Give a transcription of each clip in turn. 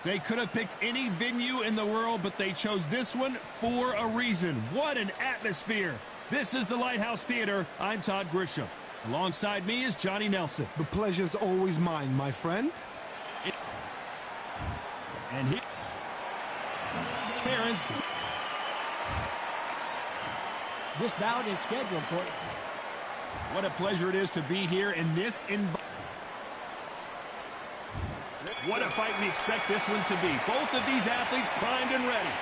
They could have picked any venue in the world, but they chose this one for a reason. What an atmosphere. This is the Lighthouse Theater. I'm Todd Grisham. Alongside me is Johnny Nelson. The pleasure's always mine, my friend. And here, Terrence. This bout is scheduled for... What a pleasure it is to be here in this environment. What a fight we expect this one to be. Both of these athletes primed and ready.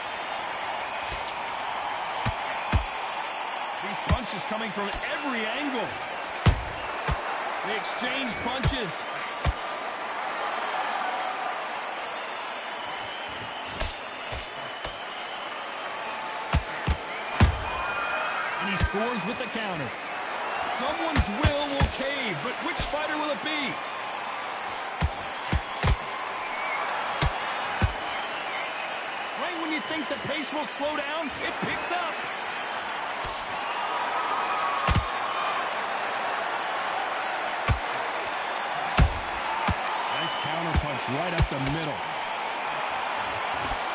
These punches coming from every angle. They exchange punches. And he scores with the counter. Someone's will cave, but which fighter will it be? Right when you think the pace will slow down, it picks up. Nice counter punch right up the middle.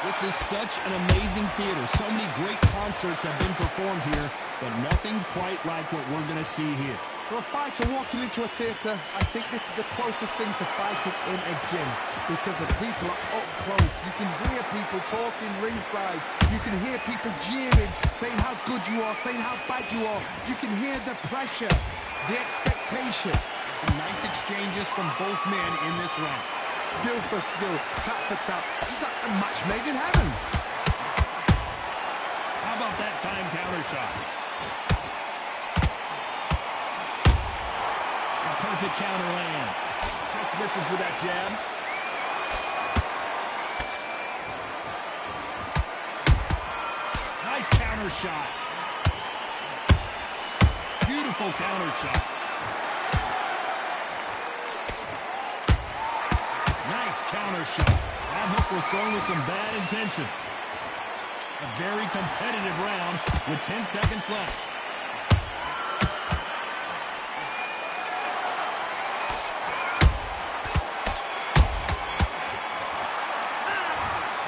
This is such an amazing theater. So many great concerts have been performed here, but nothing quite like what we're going to see here. For a fighter walking into a theatre, I think this is the closest thing to fighting in a gym because the people are up close. You can hear people talking ringside. You can hear people jeering, saying how good you are, saying how bad you are. You can hear the pressure, the expectation. Some nice exchanges from both men in this round. Skill for skill, tap for tap, just like a match made in heaven. How about that time counter shot? A perfect counter lands. Just misses with that jab. Nice counter shot. Beautiful counter shot. Nice counter shot. That hook was thrown with some bad intentions. A very competitive round with 10 seconds left.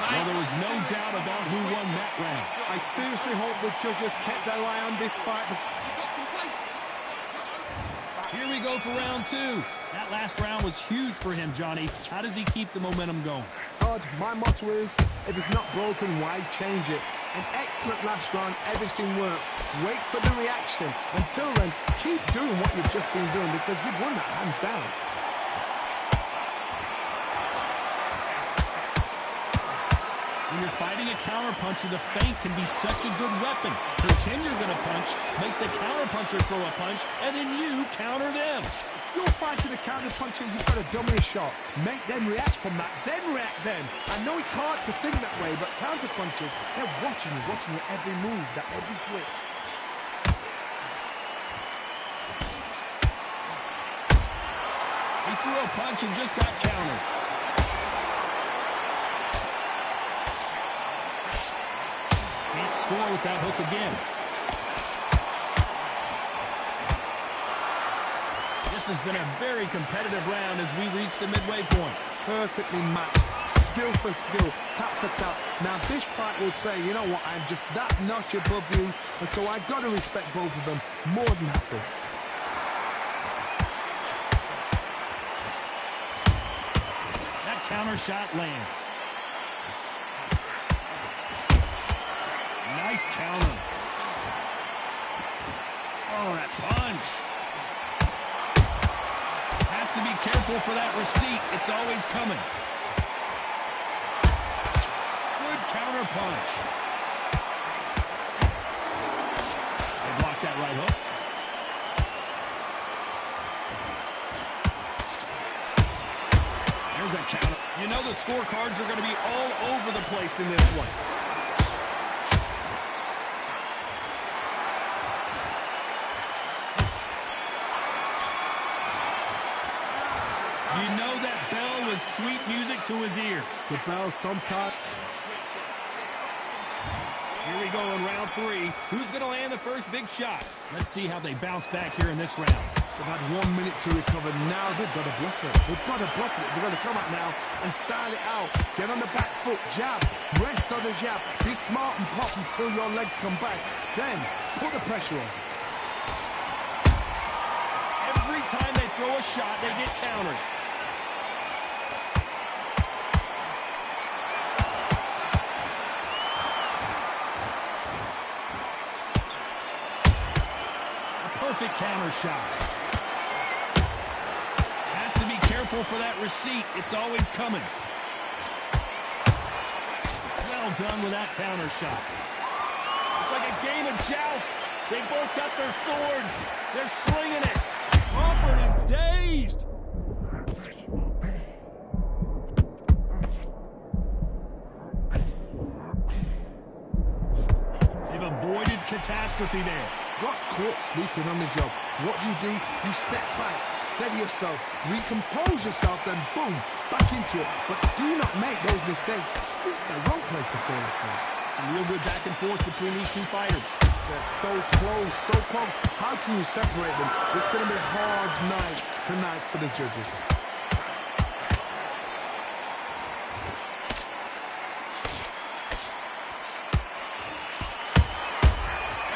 Well, there was no doubt about who won that round. I seriously hope the judges kept their eye on this fight. Here we go for round two. That last round was huge for him, Johnny. How does he keep the momentum going? Todd, my motto is, if it's not broken, why change it? An excellent last round, everything works. Wait for the reaction. Until then, keep doing what you've just been doing because you've won that hands down. When you're fighting a counterpuncher, the feint can be such a good weapon. Pretend you're going to punch, make the counterpuncher throw a punch, and then you counter them. You're fighting a counterpuncher, you've got a dummy shot. Make them react from that, then react then. I know it's hard to think that way, but counterpunchers, they're watching your every move, that every twitch. He threw a punch and just got countered. Can't score with that hook again. This has been a very competitive round as we reach the midway point. Perfectly matched, skill for skill, tap for tap. Now this fight will say, you know what, I'm just that notch above you, and so I've got to respect both of them more than happy. That counter shot lands. Nice counter. Oh, that punch. Has to be careful for that receipt. It's always coming. Good counter punch. They blocked that right hook. There's that counter. You know the scorecards are going to be all over the place in this one. You know that bell was sweet music to his ears. The bell sometimes. Here we go in round three. Who's going to land the first big shot? Let's see how they bounce back here in this round. They've had 1 minute to recover. Now they've got to bluff it. They've got to bluff it. They've got to come out now and style it out. Get on the back foot, jab, rest on the jab. Be smart and pop until your legs come back. Then put the pressure on. Every time they throw a shot, they get countered. A perfect counter shot. Has to be careful for that receipt. It's always coming. Well done with that counter shot. It's like a game of joust. They both got their swords. They're slinging it. Crawford is dazed. They've avoided catastrophe there. Got caught sleeping on the job. What do? You step back, steady yourself, recompose yourself, then boom, back into it. But do not make those mistakes. This is the wrong place to fall asleep. Some real good back and forth between these two fighters. They're so close, so close. How can you separate them? It's going to be a hard night tonight for the judges.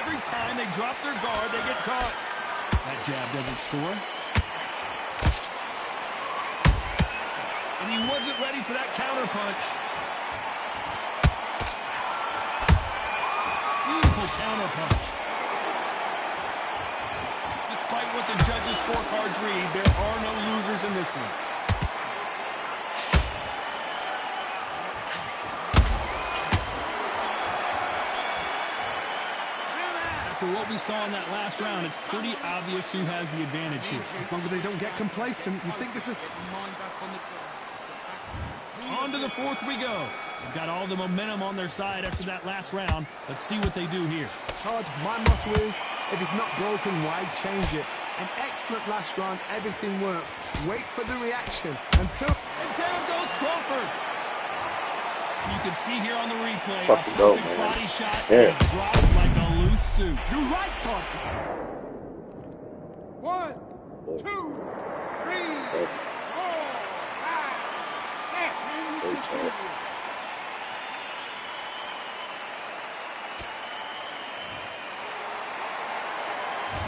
Every time they drop their guard, they get caught. That jab doesn't score. And he wasn't ready for that counter punch. Beautiful counter punch. Despite what the judges' scorecards read, there are no losers in this one. After what we saw in that last round, it's pretty obvious who has the advantage here. As long as they don't get complacent, you think this is... On to the fourth we go. They've got all the momentum on their side after that last round. Let's see what they do here. Todd, my motto is, if it's not broken, why change it? An excellent last round, everything works. Wait for the reaction until... And down goes Crawford. You can see here on the replay, Fucking a go, perfect man. body shot Yeah. and dropped like a loose suit. You're right, Todd. 1, 2, 3, 4, 5, 6.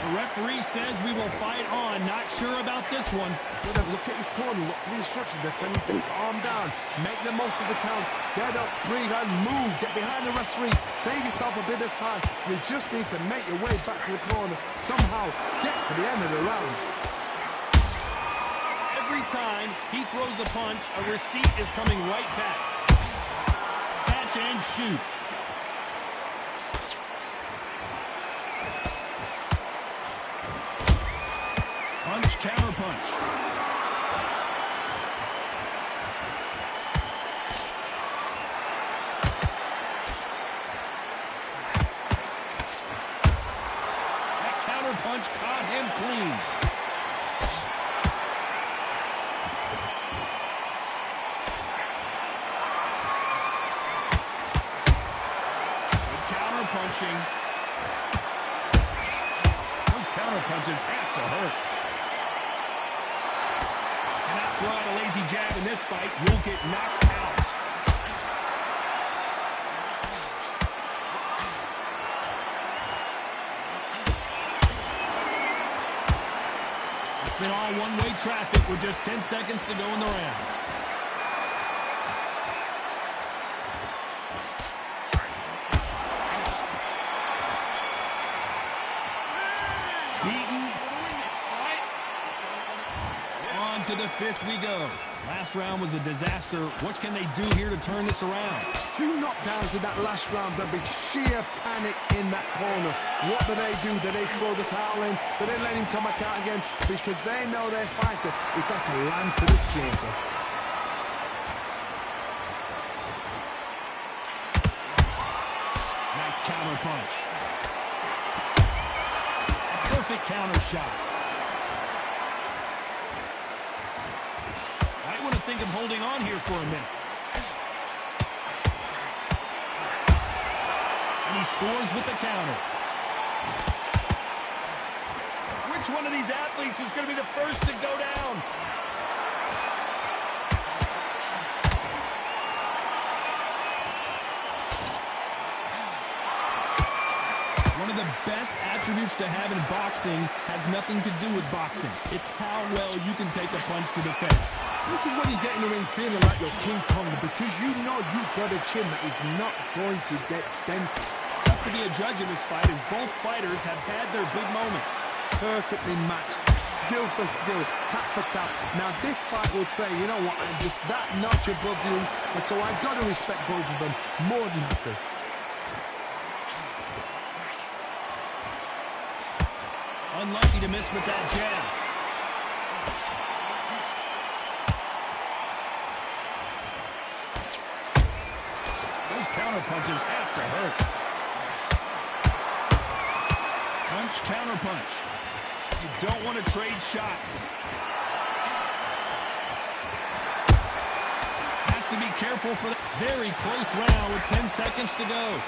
The referee says we will fight on. Not sure about this one. Look at his corner, look for the instructions. They're telling you to calm down, make the most of the count, get up, breathe, and move. Get behind the referee, save yourself a bit of time. You just need to make your way back to the corner, somehow get to the end of the round. Every time he throws a punch, a receipt is coming right back. Catch and shoot. Punch, counter punch. That counter punch caught him clean. Good counter punching. Those counter punches have to hurt. Cannot throw out a lazy jab in this fight. You'll get knocked out. It's been all one-way traffic with just 10 seconds to go in the round. Beaten. On to the fifth we go. Last round was a disaster. What can they do here to turn this around? 2 knockdowns in that last round. There'll be sheer panic in that corner. What do? Do they throw the towel in? Do they let him come back out again? Because they know their fighter is like a lamb to the slaughter. Nice counter punch. Perfect counter shot. I want to think of holding on here for a minute. And he scores with the counter. With Which one of these athletes is going to be the first to go down? One of the best attributes to have in boxing has nothing to do with boxing. It's how well you can take a punch to the face. This is when you get in the ring feeling like you're King Kong because you know you've got a chin that is not going to get dented. Tough to be a judge in this fight as both fighters have had their big moments. Perfectly matched, skill for skill, tap for tap. Now this fight will say, you know what, I'm just that notch above you, and so I've got to respect both of them more than happy. Unlucky to miss with that jab. Those counter punches have to hurt. Punch, counter punch. You don't want to trade shots. Has to be careful for the very close round with 10 seconds to go.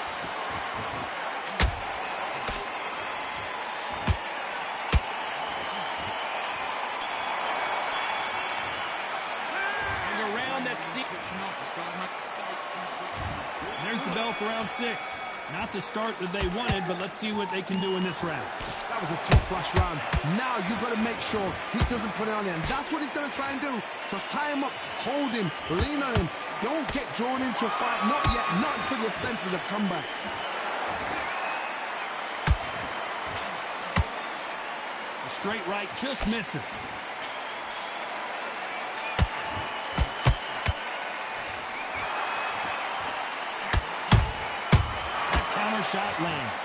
There's the bell for round 6. Not the start that they wanted, but let's see what they can do in this round. That was a tough last round. Now you've got to make sure he doesn't put it on him. That's what he's going to try and do. So tie him up, hold him, lean on him. Don't get drawn into a fight. Not yet. Not until your senses have come back. A straight right just misses. Shot lands.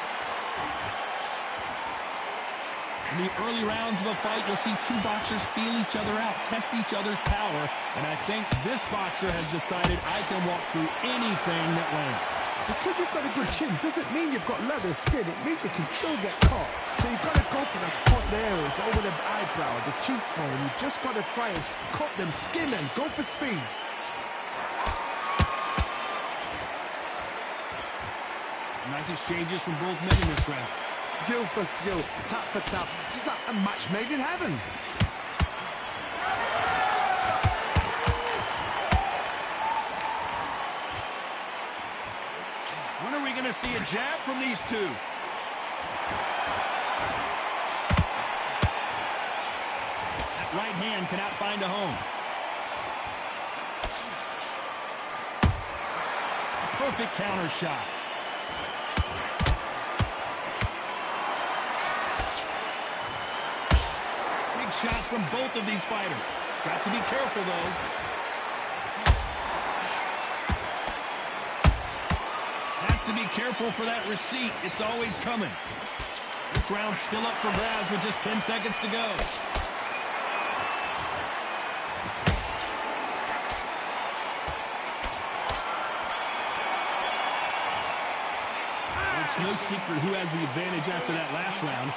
In the early rounds of a fight, you'll see two boxers feel each other out, test each other's power, and I think this boxer has decided I can walk through anything that lands. Because you've got a good chin doesn't mean you've got leather skin. It means you can still get caught. So you've got to go for those cut areas over the eyebrow, the cheekbone. You've just got to try and cut them, skin them, go for speed. Nice exchanges from both men in this round. Skill for skill, tap for tap, just like a match made in heaven. When are we going to see a jab from these two? That right hand cannot find a home. Perfect counter shot. Shots from both of these fighters. Got to be careful, though. Has to be careful for that receipt. It's always coming. This round's still up for grabs with just 10 seconds to go. It's no secret who has the advantage after that last round.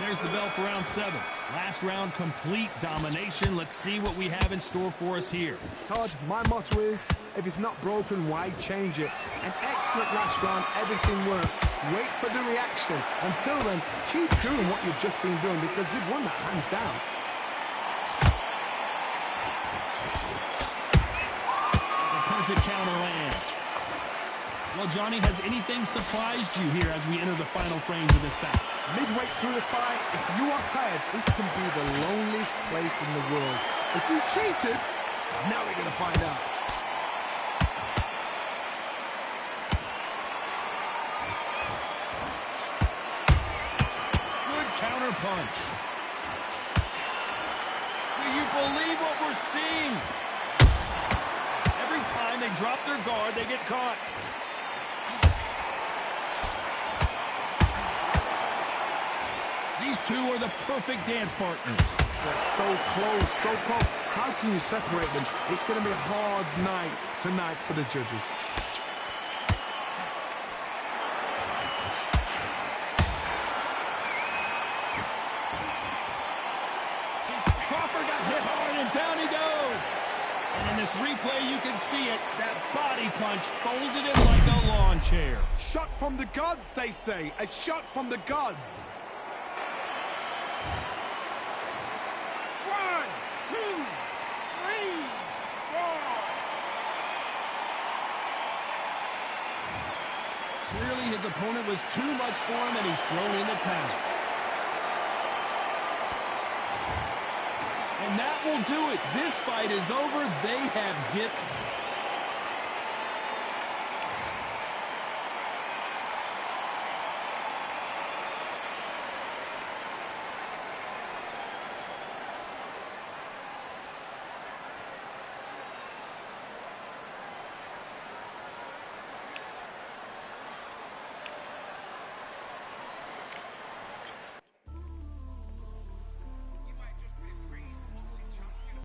There's the bell for round 7. Last round, complete domination. Let's see what we have in store for us here. Todd, my motto is, if it's not broken, why change it? An excellent last round, everything works. Wait for the reaction. Until then, keep doing what you've just been doing because you've won that hands down. The perfect counter lands. Well, Johnny, has anything surprised you here as we enter the final frames of this bout? Midway through the fight, if you are tired, this can be the loneliest place in the world. If you cheated, now we're going to find out. Good counter punch. Do you believe what we're seeing? Every time they drop their guard, they get caught. These two are the perfect dance partners. They're so close, so close. How can you separate them? It's going to be a hard night tonight for the judges. Crawford got hit hard, and down he goes. And in this replay, you can see it. That body punch folded him like a lawn chair. Shot from the gods, they say. A shot from the gods. 1, 2, 3, 4. Clearly his opponent was too much for him, and he's thrown in the towel. And that will do it. This fight is over. They have